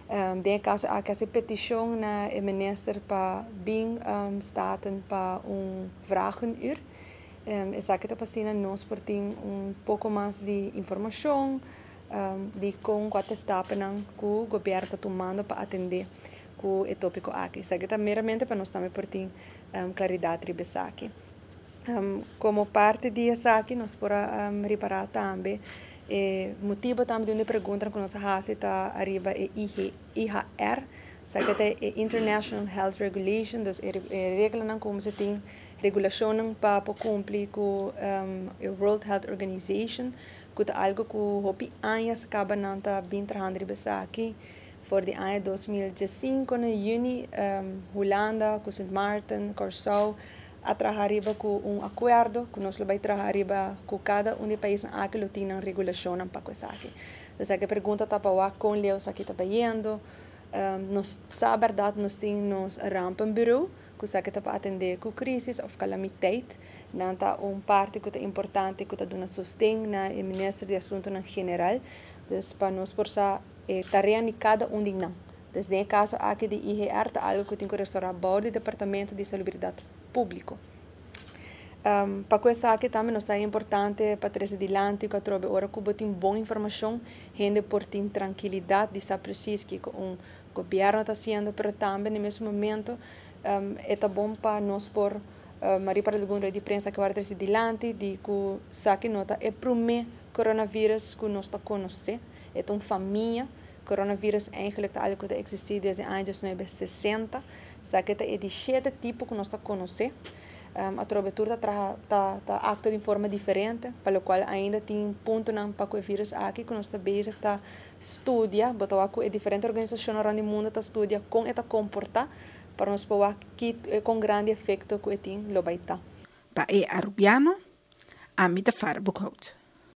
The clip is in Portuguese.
Den caso há que petição na minister para bem staten para vragenuur. Essa que está passando nós por ter pouco mais de informação de com quantas etapas que o governo está tomando para atender o tópico aqui. Essa que está meramente para nós também por ter claridade sobre aqui. Como parte disso aqui, nós podemos reparar também motivo também de uma pergunta que nós fazemos está arriba é IHR, sabe que é International Health Regulation, dus regra como se tem regulação para cumprir com a World Health Organization, que é algo que hopi anos acaba não tá bem trabalhando aqui, for de ano 2015 no junho, Holanda, com Sint Maarten, Curaçao a trabalhar com acordo que nós vamos trabalhar com cada dos países que tem uma regulação para isso aqui. Então, a pergunta está para com Leos aqui está indo. Nós sabemos verdade nós temos rampenbureau que está para atender com crise ou calamidade. Não está parte que é importante que está dando sustento na ministro de Assuntos em geral. Então, para nós por essa tarefa de cada de nós. Então, no caso aqui de IHR está algo que tem que restaurar o Departamento de Salubridade Público. Para coisa aqui também nós é importante para trazer adiante que a hora que tem boa informação, gente por ter tranquilidade de saber preciso que o governo está fazendo, mas também no mesmo momento é bom para nós por Maria para alguma de prensa que vai trazer adiante de que sabe nota é o primeiro coronavírus que nós está conhecendo, é uma família. Coronavírus eigenlijk algo que existe desde anos 1960, sabe que é de 7 tipos que nós está conhecendo. A trovetura está acta de forma diferente, pelo qual ainda tem ponto não para o vírus aqui que nós está bezig está estudia, botou é diferente organização around o mundo está estudia como está comportar para nós poder que com grande efeito que tem lo vai estar. Ba arrubiamo a mita far bukhout.